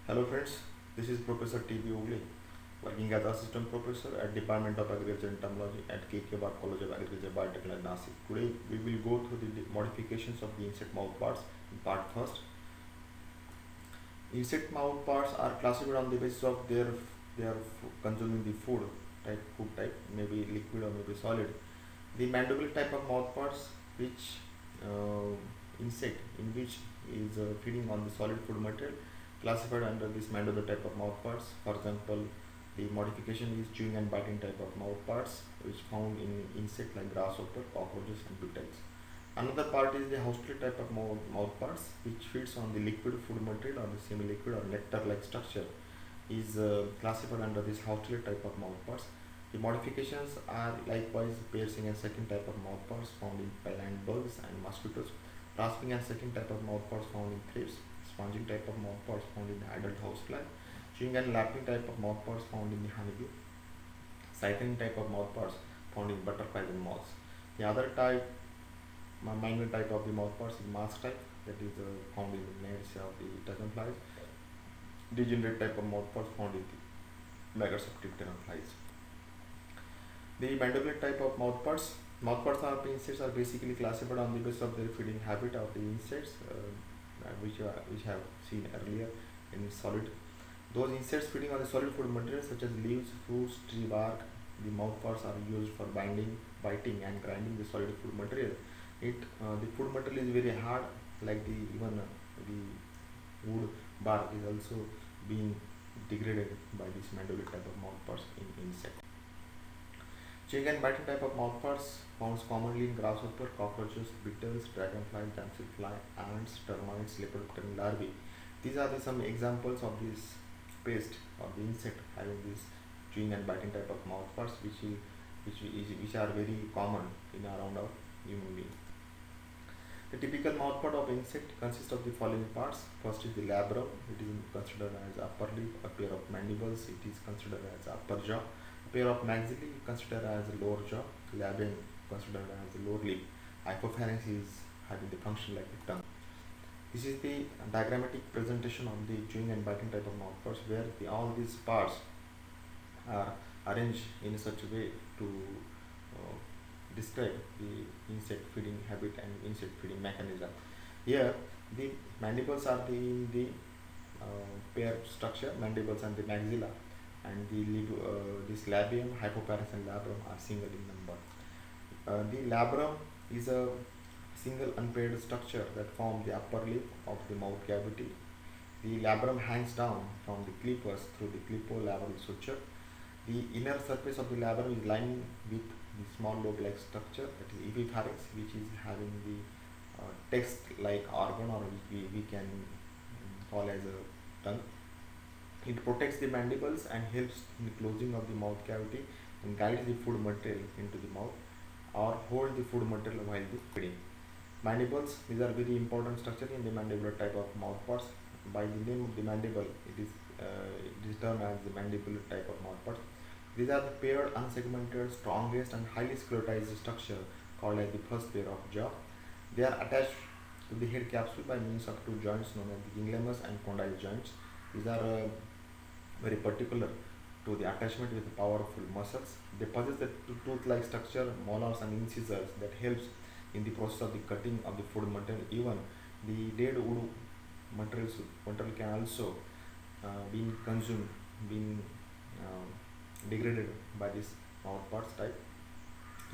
Hello friends, this is Professor T.B.Ugale, working as Assistant Professor at Department of Agriculture and Entomology at K.K.Wagh College of Agriculture Biotechnology at Nashik. Today we will go through the modifications of the insect mouthparts in part first. Insect mouthparts are classified on the basis of their consuming the food type, maybe liquid or maybe solid. The mandible type of mouthparts, which insect in which is feeding on the solid food material, classified under this mandible type of mouthparts. For example, the modification is chewing and biting type of mouthparts, which found in insect like grasshopper, cockroaches, and beetles. Another part is the housefly type of mouthparts, which feeds on the liquid food material or the semi-liquid or nectar-like structure, is classified under this housefly type of mouthparts. The modifications are likewise piercing and sucking type of mouthparts found in plant bugs and mosquitoes, rasping and sucking type of mouthparts found in thrips, sponging type of mouthparts found in the adult housefly, chewing and lapping type of mouthparts found in the honeybee, siphoning type of mouthparts found in butterflies and moths. The other type, minor type of the mouthparts is mask type, that is found in the nets of the dragonflies, degenerate type of mouthparts found in the maggots of dragonflies. The mandibular type of mouthparts. Mouthparts of insects are basically classified on the basis of their feeding habit of the insects, which have seen earlier in solid. Those insects feeding on the solid food material such as leaves, fruits, tree bark, the mouthparts are used for biting, and grinding the solid food material. The food material is very hard, like the wood bark is also being degraded by this mandibular type of mouthparts in insect. Chewing and biting type of mouthparts found commonly in grasshopper, cockroaches, beetles, dragonflies, damselfly, ants, termites, lepidopteran larvae. These are some examples of this pest or the insect having this chewing and biting type of mouthparts, which are very common in around our human being. The typical mouthpart of insect consists of the following parts. First is the labrum. It is considered as upper lip. A pair of mandibles. It is considered as upper jaw. A pair of maxillae considered as lower jaw. Labium considered as lower lip. Hypopharynx is having the function like the tongue. This is the diagrammatic presentation of the chewing and biting type of mouthparts, where all these parts are arranged in such a way to describe the insect feeding habit and insect feeding mechanism. Here, the mandibles are in the pair structure, mandibles and the maxilla, and this labium, hypopharynx, and labrum are single in number. The labrum is a single unpaired structure that forms the upper lip of the mouth cavity. The labrum hangs down from the clypeus through the clypolabral suture. The inner surface of the labrum is lined with the small lobe-like structure, that is epipharynx, which is having the text-like organ, or which we can call as a tongue. It protects the mandibles and helps in the closing of the mouth cavity and guides the food material into the mouth, or hold the food material while the feeding. Mandibles, these are very important structure in the mandibular type of mouthparts. By the name of the mandible, it is termed as the mandibular type of mouthparts. These are the paired, unsegmented, strongest, and highly sclerotized structure called as the first pair of jaw. They are attached to the head capsule by means of two joints known as the ginglemus and condyle joints. These are very particular to the attachment with the powerful muscles. They possess the tooth-like structure, molars, and incisors that helps in the process of the cutting of the food material. Even the dead wood material can also be consumed, being degraded by this mouthparts type.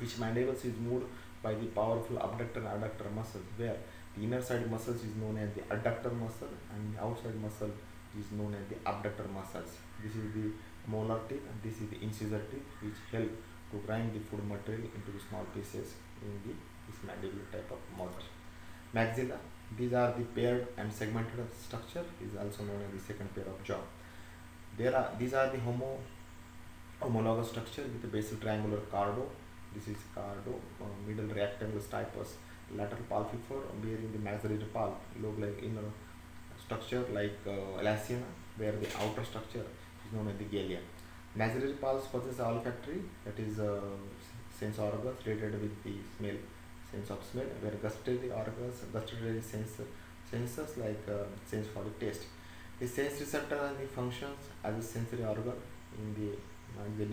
Each mandibles is moved by the powerful abductor and adductor muscles, where the inner side muscles is known as the adductor muscle and the outside muscle is known as the abductor muscles. This is the molar teeth and this is the incisor teeth, which help to grind the food material into the small pieces in this mandibular type of mouth. Maxilla, these are the paired and segmented structure, is also known as the second pair of jaw. These are the homologous structure with a basal triangular cardo. This is cardo, middle rectangular stipes, lateral palpifer bearing the maxillary pulp, lobe-like inner structure like elaciana, where the outer structure is known as the galea. Maxillary pulps possess olfactory, that is sense organs related with the sense of smell, where gustatory organs, gustatory senses like sense for the taste. The sense receptor and the functions as a sensory organ in the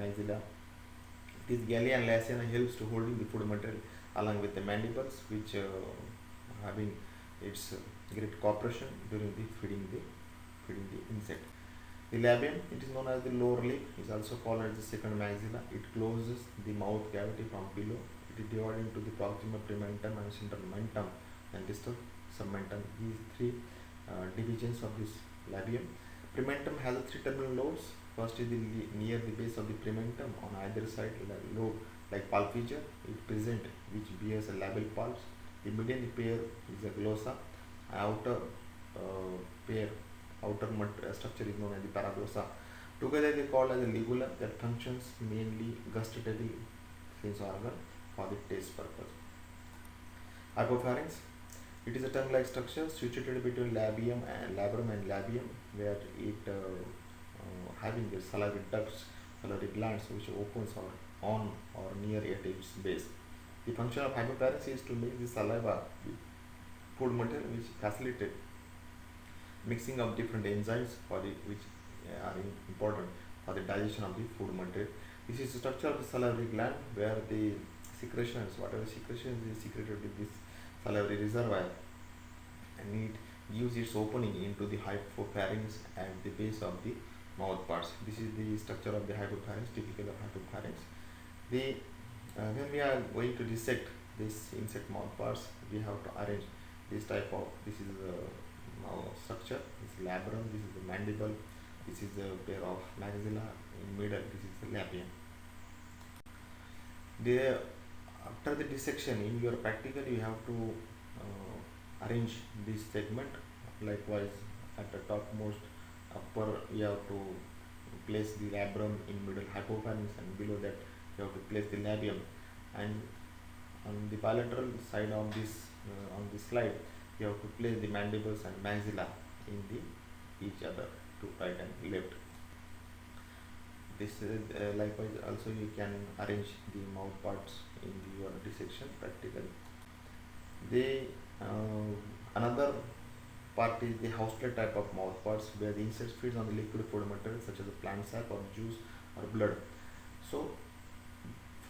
maxilla. This gallia and lacina helps to holding the food material along with the mandibles, which having its great cooperation during the feeding the insect. The labium, it is known as the lower lip, is also called as the second maxilla. It closes the mouth cavity from below. It is divided into the proximal prementum and central mentum and distal submentum. These three divisions of this labium. Prementum has three terminal lobes. First is near the base of the prementum on either side lobe like palpigea is present, which bears a labial pulse. The median pair is a glossa. Outer pair structure is known as the paraglossa. Together they are called as a ligula that functions mainly gustatory sense organ for the taste purpose. Hypopharynx. It is a tongue-like structure situated between labrum and labium, where it having the salivary ducts, salivary glands, which opens on or near at its base. The function of hypopharynx is to make the saliva with food material, which facilitate mixing of different enzymes which are important for the digestion of the food material. This is the structure of the salivary gland, where the secretions, whatever secretions is secreted with this salivary reservoir, and it gives its opening into the hypopharynx at the base of the mouth parts. This is the structure of the hypopharynx, typical of hypopharynx. The when we are going to dissect this insect mouth parts, we have to arrange this type of, this is the structure, this is labrum, this is the mandible, this is the pair of maxilla, in middle this is the labium. After the dissection in your practical, you have to arrange this segment. Likewise, at the topmost upper you have to place the labrum, in middle hypopharynx, and below that you have to place the labium. And on the bilateral side of this on this slide, you have to place the mandibles and maxilla in the each other to right and left. This is likewise also you can arrange the mouth parts in your dissection practical. The another part is the housefly type of mouth parts, where the insect feeds on the liquid food material such as the plant sap or juice or blood. So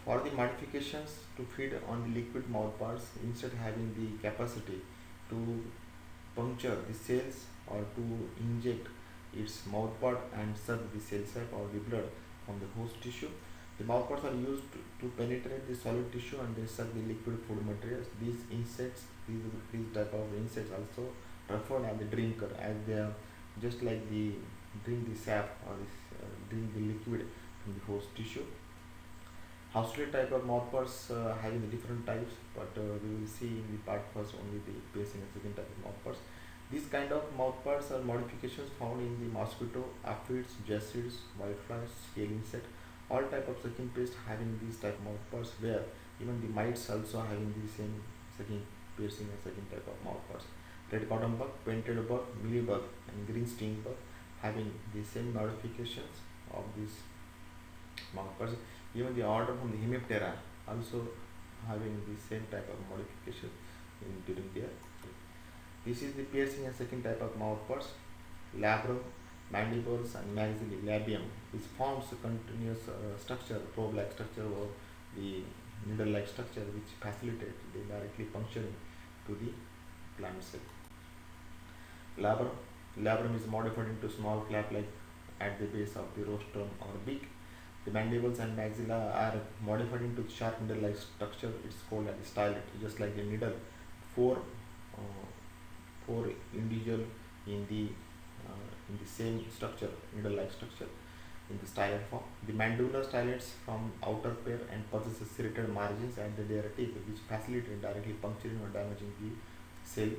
for the modifications to feed on the liquid mouth parts, instead having the capacity to puncture the cells or to inject its mouth part and suck the cell sap or the blood from the host tissue. The mouth parts are used to penetrate the solid tissue and they suck the liquid food materials. These type of insects also referred as the drinker, as they are just like the drink the sap or drink the liquid from the host tissue. Housefly type of mouthparts having the different types, but we will see in the part first only the basic and second type of mouthparts. These kind of mouthparts are modifications found in the mosquito, aphids, jacids, whiteflies, scale insect, all type of sucking pests having these type of mouthparts, where even the mites also having the same sucking, piercing and sucking type of mouthparts. Red cotton bug, painted bug, mealybug and green sting bug having the same modifications of these mouthparts. Even the order from the Hemiptera also having the same type of modification during their. This is the piercing and second type of mouthparts. Labrum, mandibles and maxillae, labium, which forms a continuous structure, probe-like structure, or the needle-like structure, which facilitate the directly puncturing to the plant cell. Labrum is modified into small flap-like at the base of the rostrum or beak. The mandibles and maxilla are modified into sharp needle-like structure. It's called as the stylet, just like the needle. Four individual in the same structure, needle-like structure, in the stylet form. The mandibular stylets from outer pair and possesses serrated margins and their teeth, which facilitate directly puncturing or damaging the cell.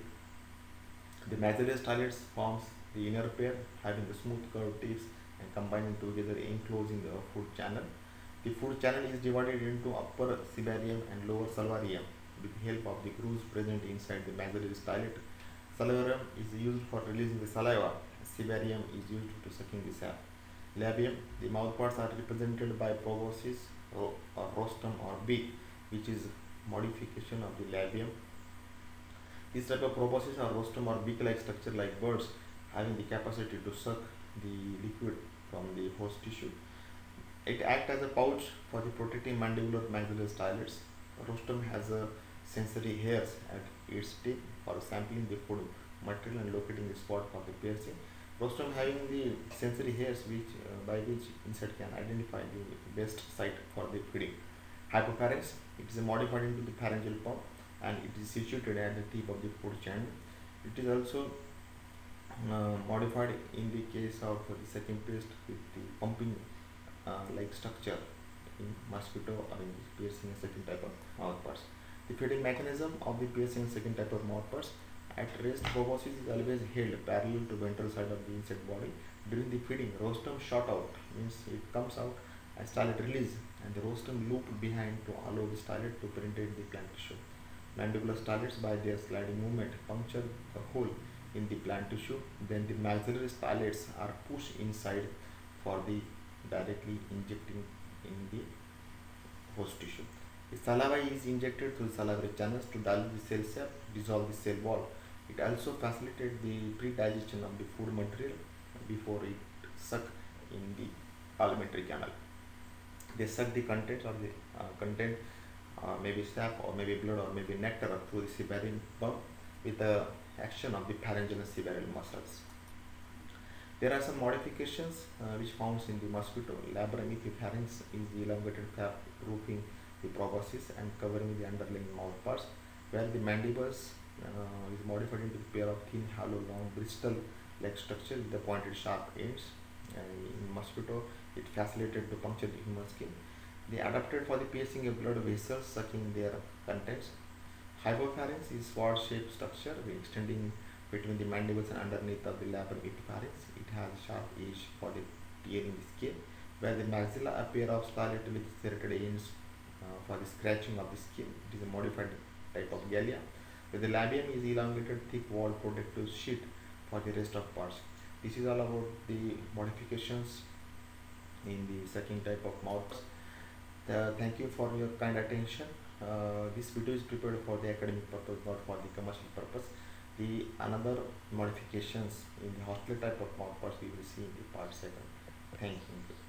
The maxillary stylets forms the inner pair having the smooth curved tips and combining together enclosing the food channel. The food channel is divided into upper cibarium and lower salivarium with the help of the grooves present inside the maxillary stylet. Salivarium is used for releasing the saliva. Cibarium is used to sucking the sap. Labium, the mouthparts are represented by proboscis or rostrum or beak, which is modification of the labium. This type of proboscis or rostrum or beak-like structure like birds having the capacity to suck the liquid from the host tissue. It acts as a pouch for the protecting mandibular maxillary stylettes. Rostrum has a sensory hairs at its tip for sampling the food material and locating the spot for the piercing. Rostrum having the sensory hairs by which insect can identify the best site for the feeding. Hypopharynx, it is modified into the pharyngeal pump and it is situated at the tip of the food channel. It is also modified in the case of the second paste with the pumping like structure in mosquito or in piercing a second type of mouthparts. The feeding mechanism of the piercing second type of mouthparts at rest proboscis is always held parallel to ventral side of the insect body. During the feeding, rostrum shot out means it comes out and stylet release and the rostrum looped behind to allow the stylet to penetrate the plant tissue. Mandibular stylets by their sliding movement puncture the hole in the plant tissue. Then the maxillary stylets are pushed inside for the directly injecting in the host tissue. The saliva is injected through the salivary channels to dilute the cell shape, dissolve the cell wall. It also facilitates the pre-digestion of the food material before it suck in the alimentary canal. They suck the contents of the content, maybe sap or maybe blood or maybe nectar through the sebaceous pump with the action of the pharyngeal and sebaceous muscles. There are some modifications which found in the mosquito. Labrum epipharynx is the elongated flap roofing the proboscis and covering the underlying mouth parts, where the mandibles is modified into a pair of thin, hollow, long, bristle-like structure with the pointed, sharp ends. In mosquito, it facilitated to puncture the human skin. They adapted for the piercing of blood vessels, sucking their contents. Hypopharynx is sword-shaped structure extending between the mandibles and underneath of the labrum epipharynx. It has a sharp edge for the tearing the skin, where the maxilla a pair of scarlet with serrated ends for the scratching of the skin. It is a modified type of galea, where the labium is elongated, thick-walled protective sheet for the rest of parts. This is all about the modifications in the sucking type of mouths. Thank you for your kind attention. This video is prepared for the academic purpose, not for the commercial purpose. The another modifications in the hospital type of mouthparts we will see in the part 2. Thank you.